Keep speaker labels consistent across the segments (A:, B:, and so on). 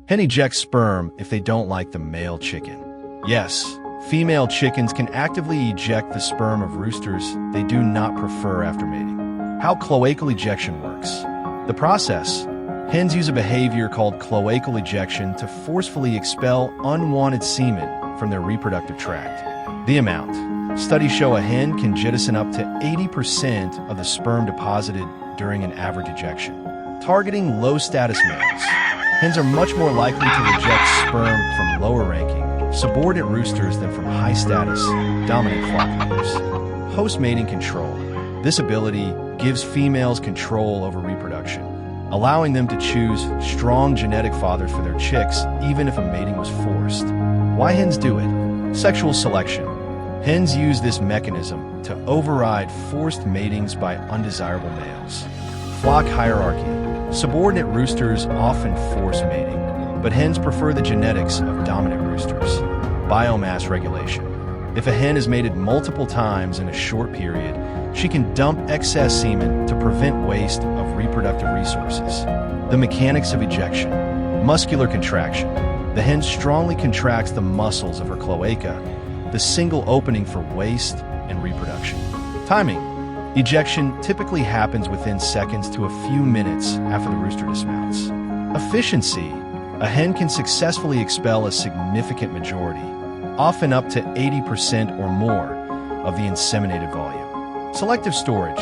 A: Hen eject sperm if they don't like the male chicken. Yes, female chickens can actively eject the sperm of roosters they do not prefer after mating. How cloacal ejection works. The process: hens use a behavior called cloacal ejection to forcefully expel unwanted semen from their reproductive tract. The amount. Studies show a hen can jettison up to 80% of the sperm deposited during an average ejection. Targeting low-status males. Hens are much more likely to reject sperm from lower-ranking, subordinate roosters than from high-status, dominant flock leaders. Post-mating control. This ability gives females control over reproduction, allowing them to choose strong genetic fathers for their chicks even if a mating was forced. Why hens do it? Sexual selection. Hens use this mechanism to override forced matings by undesirable males. Flock hierarchy. Subordinate roosters often force mating, but hens prefer the genetics of dominant roosters. Biomass regulation. If a hen is mated multiple times in a short period, she can dump excess semen to prevent waste of reproductive resources. The mechanics of ejection. Muscular contraction. The hen strongly contracts the muscles of her cloaca, the single opening for waste and reproduction. Timing. Ejection typically happens within seconds to a few minutes after the rooster dismounts. Efficiency. A hen can successfully expel a significant majority, often up to 80% or more, of the inseminated volume. Selective storage.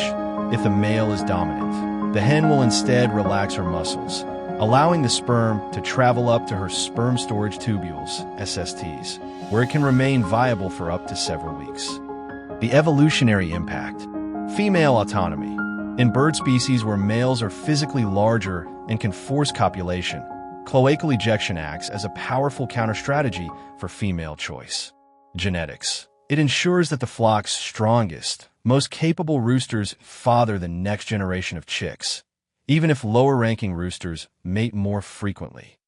A: If the male is dominant, the hen will instead relax her muscles, allowing the sperm to travel up to her sperm storage tubules, SSTs, where it can remain viable for up to several weeks. The evolutionary impact. Female autonomy. In bird species where males are physically larger and can force copulation, cloacal ejection acts as a powerful counter-strategy for female choice. Genetics. It ensures that the flock's strongest, most capable roosters father the next generation of chicks, even if lower-ranking roosters mate more frequently.